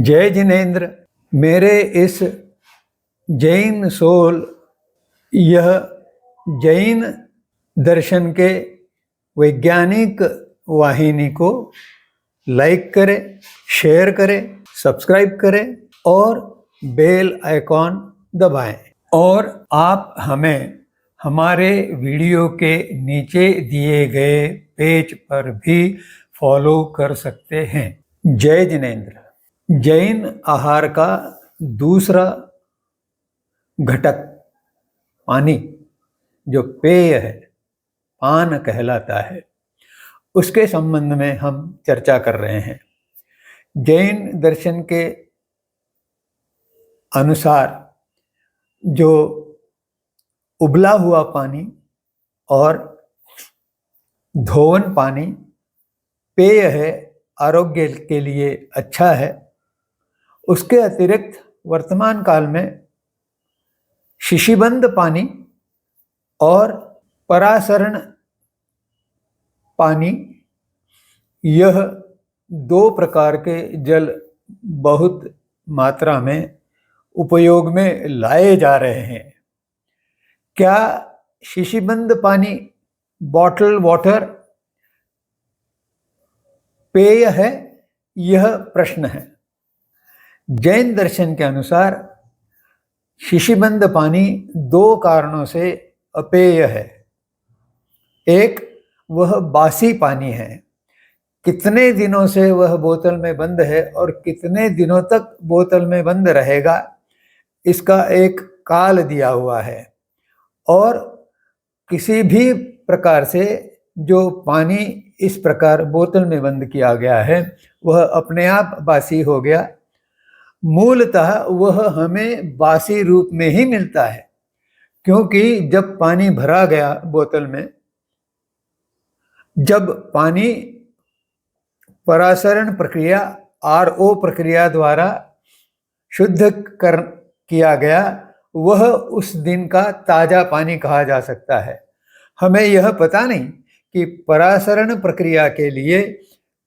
जय जिनेन्द्र। मेरे इस जैन सोल यह जैन दर्शन के वैज्ञानिक वाहिनी को लाइक करें, शेयर करें, सब्सक्राइब करें और बेल आइकॉन दबाएं। और आप हमें हमारे वीडियो के नीचे दिए गए पेज पर भी फॉलो कर सकते हैं। जय जिनेन्द्र। जैन आहार का दूसरा घटक पानी, जो पेय है, पान कहलाता है, उसके संबंध में हम चर्चा कर रहे हैं। जैन दर्शन के अनुसार जो उबला हुआ पानी और धोवन पानी पेय है, आरोग्य के लिए अच्छा है। उसके अतिरिक्त वर्तमान काल में शिशिबंद पानी और परासरण पानी, यह दो प्रकार के जल बहुत मात्रा में उपयोग में लाए जा रहे हैं। क्या शिशिबंद पानी, बॉटल वाटर पेय है? यह प्रश्न है। जैन दर्शन के अनुसार शिशिबंद पानी दो कारणों से अपेय है। एक, वह बासी पानी है, कितने दिनों से वह बोतल में बंद है और कितने दिनों तक बोतल में बंद रहेगा, इसका एक काल दिया हुआ है। और किसी भी प्रकार से जो पानी इस प्रकार बोतल में बंद किया गया है, वह अपने आप बासी हो गया। मूलतः वह हमें बासी रूप में ही मिलता है, क्योंकि जब पानी भरा गया बोतल में, जब पानी परासरण प्रक्रिया RO प्रक्रिया द्वारा शुद्ध किया गया, वह उस दिन का ताजा पानी कहा जा सकता है। हमें यह पता नहीं कि परासरण प्रक्रिया के लिए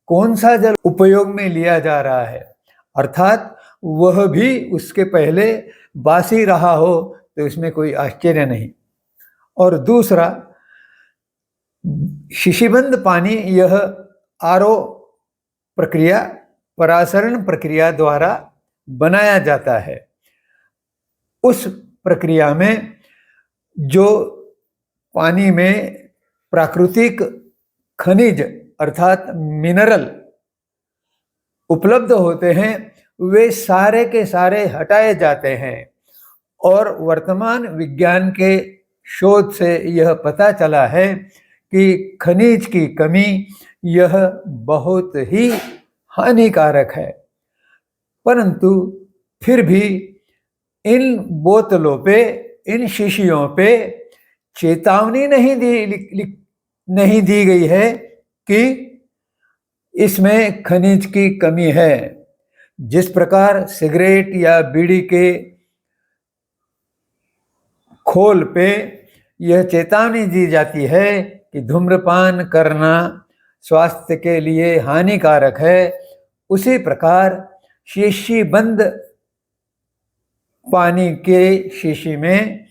कौन सा जल उपयोग में लिया जा रहा है, अर्थात वह भी उसके पहले बासी रहा हो तो इसमें कोई आश्चर्य नहीं। और दूसरा, शिशिबंद पानी यह RO प्रक्रिया, परासरण प्रक्रिया द्वारा बनाया जाता है। उस प्रक्रिया में जो पानी में प्राकृतिक खनिज अर्थात मिनरल उपलब्ध होते हैं, वे सारे के सारे हटाए जाते हैं। और वर्तमान विज्ञान के शोध से यह पता चला है कि खनिज की कमी यह बहुत ही हानिकारक है। परंतु फिर भी इन बोतलों पे, इन शीशियों पे चेतावनी नहीं दी गई है कि इसमें खनिज की कमी है। जिस प्रकार सिगरेट या बीड़ी के खोल पे यह चेतावनी दी जाती है कि धूम्रपान करना स्वास्थ्य के लिए हानिकारक है, उसी प्रकार शीशीबंद पानी के शीशी में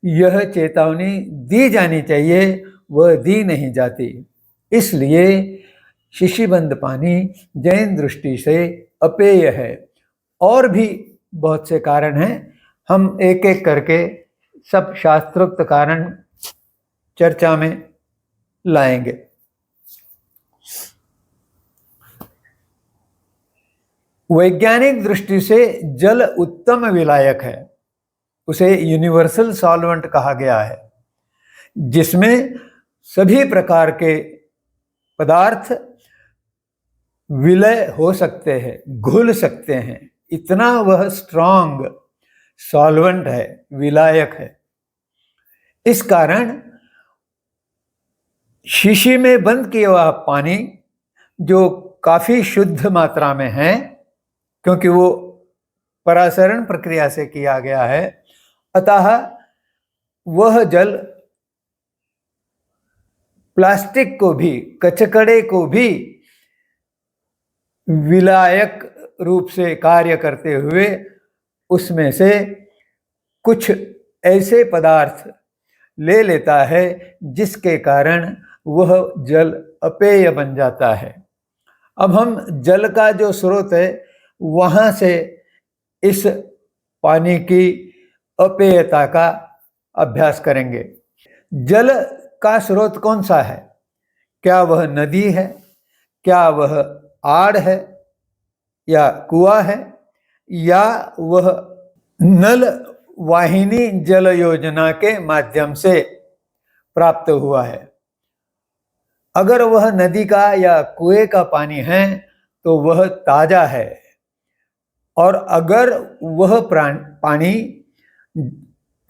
यह चेतावनी दी जानी चाहिए, वह दी नहीं जाती। इसलिए शीशीबंद पानी जैन दृष्टि से अपेय है। और भी बहुत से कारण हैं, हम एक एक करके सब शास्त्रोक्त कारण चर्चा में लाएंगे। वैज्ञानिक दृष्टि से जल उत्तम विलायक है, उसे यूनिवर्सल सॉल्वेंट कहा गया है, जिसमें सभी प्रकार के पदार्थ विलय हो सकते हैं, घुल सकते हैं। इतना वह स्ट्रॉन्ग सॉल्वेंट है, विलायक है। इस कारण शीशी में बंद किया हुआ पानी जो काफी शुद्ध मात्रा में है, क्योंकि वो परासरण प्रक्रिया से किया गया है, अतः वह जल प्लास्टिक को भी, कचकड़े को भी विलायक रूप से कार्य करते हुए उसमें से कुछ ऐसे पदार्थ ले लेता है जिसके कारण वह जल अपेय बन जाता है। अब हम जल का जो स्रोत है वहाँ से इस पानी की अपेयता का अभ्यास करेंगे। जल का स्रोत कौन सा है? क्या वह नदी है, क्या वह आड़ है या कुआं है, या वह नल वाहिनी जल योजना के माध्यम से प्राप्त हुआ है? अगर वह नदी का या कुएं का पानी है तो वह ताजा है, और अगर वह पानी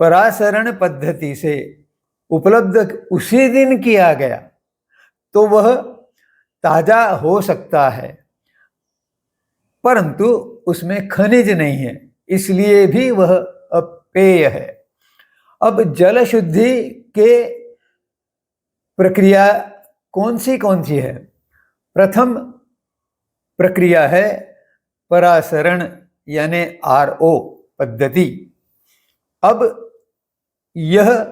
परासरण पद्धति से उपलब्ध उसी दिन किया गया तो वह ताजा हो सकता है, परंतु उसमें खनिज नहीं है, इसलिए भी वह अपेय है। अब जल शुद्धि के प्रक्रिया कौन सी है? प्रथम प्रक्रिया है परासरण यानी RO पद्धति। अब यह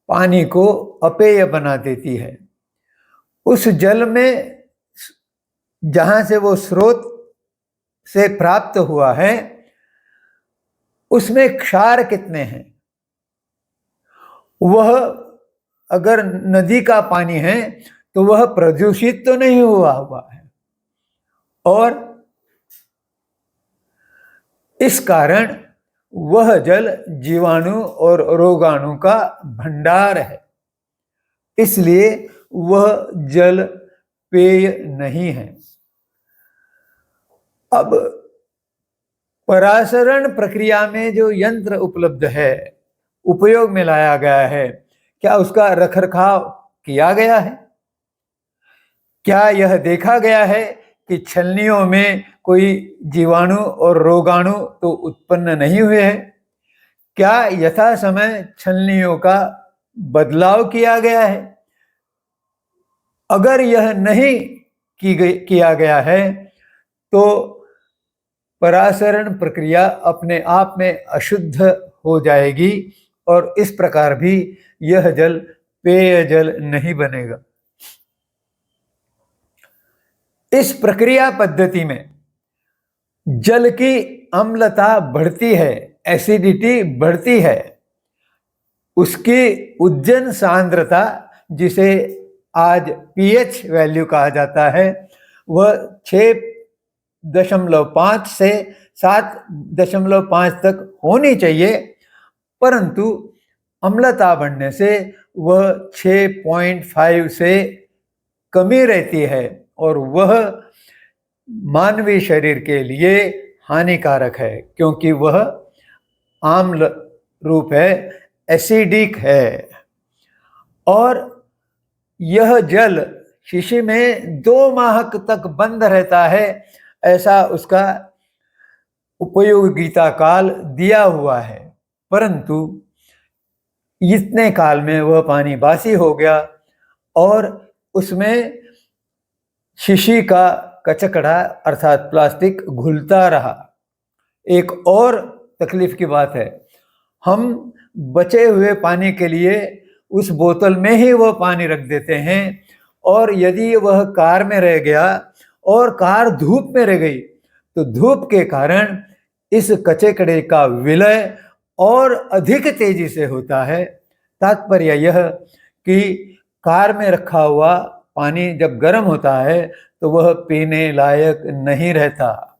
पानी को अपेय बना देती है। उस जल में जहां से वो स्रोत से प्राप्त हुआ है उसमें क्षार कितने हैं? वह अगर नदी का पानी है तो वह प्रदूषित तो नहीं हुआ है, और इस कारण वह जल जीवाणु और रोगाणु का भंडार है, इसलिए वह जल पेय नहीं है। अब परासरण प्रक्रिया में जो यंत्र उपलब्ध है, उपयोग में लाया गया है, क्या उसका रखरखाव किया गया है? क्या यह देखा गया है कि छलनियों में कोई जीवाणु और रोगाणु तो उत्पन्न नहीं हुए हैं? क्या यथा समय छलनियों का बदलाव किया गया है? अगर यह नहीं किया गया है तो परासरण प्रक्रिया अपने आप में अशुद्ध हो जाएगी और इस प्रकार भी यह जल पेय जल नहीं बनेगा। इस प्रक्रिया पद्धति में जल की अम्लता बढ़ती है, एसिडिटी बढ़ती है, उसकी उज्जन सांद्रता जिसे आज pH वैल्यू कहा जाता है वह 6.5 से 7.5 तक होनी चाहिए, परंतु अम्लता बढ़ने से वह 6.5 से कमी रहती है और वह मानवीय शरीर के लिए हानिकारक है, क्योंकि वह आम्ल रूप है, एसिडिक है। और यह जल शीशी में 2 माह तक बंद रहता है, ऐसा उसका उपयोगिता काल दिया हुआ है, परंतु इतने काल में वह पानी बासी हो गया और उसमें शीशी का कचकड़ा अर्थात प्लास्टिक घुलता रहा। एक और तकलीफ की बात है, हम बचे हुए पानी के लिए उस बोतल में ही वह पानी रख देते हैं, और यदि वह कार में रह गया और कार धूप में रह गई तो धूप के कारण इस कचकड़े का विलय और अधिक तेजी से होता है। तात्पर्य यह कि कार में रखा हुआ पानी जब गर्म होता है तो वह पीने लायक नहीं रहता।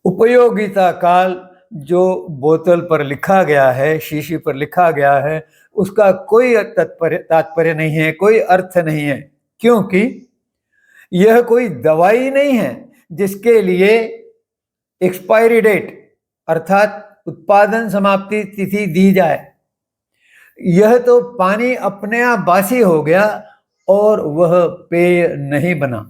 उपयोगिता काल जो बोतल पर लिखा गया है, शीशी पर लिखा गया है, उसका कोई तात्पर्य नहीं है, कोई अर्थ नहीं है, क्योंकि यह कोई दवाई नहीं है जिसके लिए एक्सपायरी डेट अर्थात उत्पादन समाप्ति तिथि दी जाए। यह तो पानी अपने आप बासी हो गया और वह पेय नहीं बना।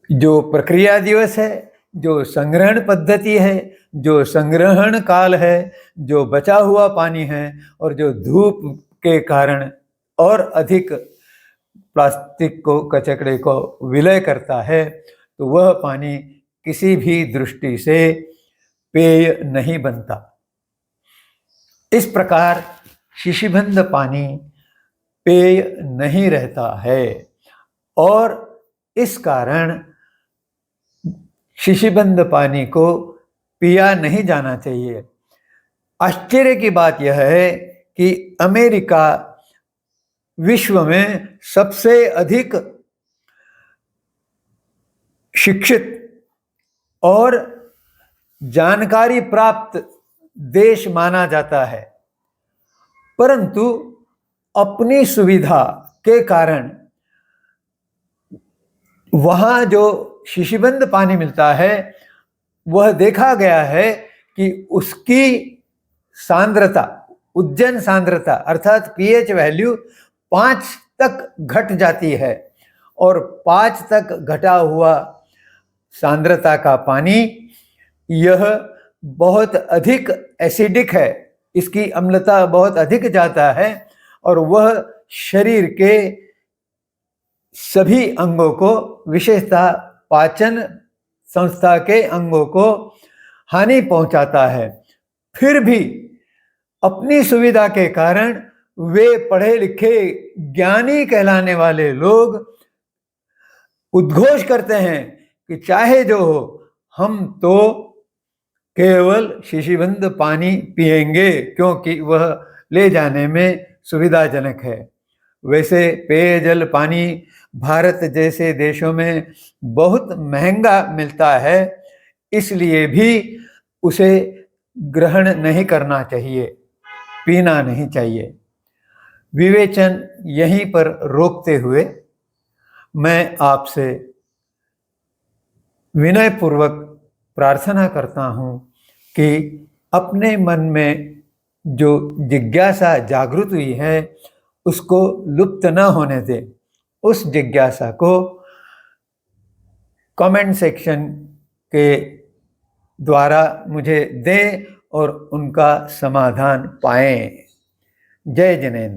जो प्रक्रिया दिवस है, जो संग्रहण पद्धति है, जो संग्रहण काल है, जो बचा हुआ पानी है और जो धूप के कारण और अधिक प्लास्टिक को, कचकड़े को विलय करता है, तो वह पानी किसी भी दृष्टि से पेय नहीं बनता। इस प्रकार शिशिबंद पानी पेय नहीं रहता है और इस कारण शिशिबंद पानी को पिया नहीं जाना चाहिए। आश्चर्य की बात यह है कि अमेरिका विश्व में सबसे अधिक शिक्षित और जानकारी प्राप्त देश माना जाता है, परंतु अपनी सुविधा के कारण वहाँ जो शिशिबंद पानी मिलता है वह देखा गया है कि उसकी सांद्रता, उज्जैन सांद्रता अर्थात पीएच वैल्यू 5 तक घट जाती है और 5 तक घटा हुआ सांद्रता का पानी यह बहुत अधिक एसिडिक है, इसकी अम्लता बहुत अधिक जाता है और वह शरीर के सभी अंगों को, विशेषतः पाचन संस्था के अंगों को हानि पहुंचाता है। फिर भी अपनी सुविधा के कारण वे पढ़े लिखे ज्ञानी कहलाने वाले लोग उद्घोष करते हैं कि चाहे जो हो, हम तो केवल शिशिबंद पानी पिएंगे क्योंकि वह ले जाने में सुविधाजनक है। वैसे पेयजल पानी भारत जैसे देशों में बहुत महंगा मिलता है, इसलिए भी उसे ग्रहण नहीं करना चाहिए, पीना नहीं चाहिए। विवेचन यहीं पर रोकते हुए मैं आपसे विनयपूर्वक प्रार्थना करता हूँ कि अपने मन में जो जिज्ञासा जागृत हुई है उसको लुप्त न होने दें। उस जिज्ञासा को कमेंट सेक्शन के द्वारा मुझे दें और उनका समाधान पाएं। जय जिनेंद्र।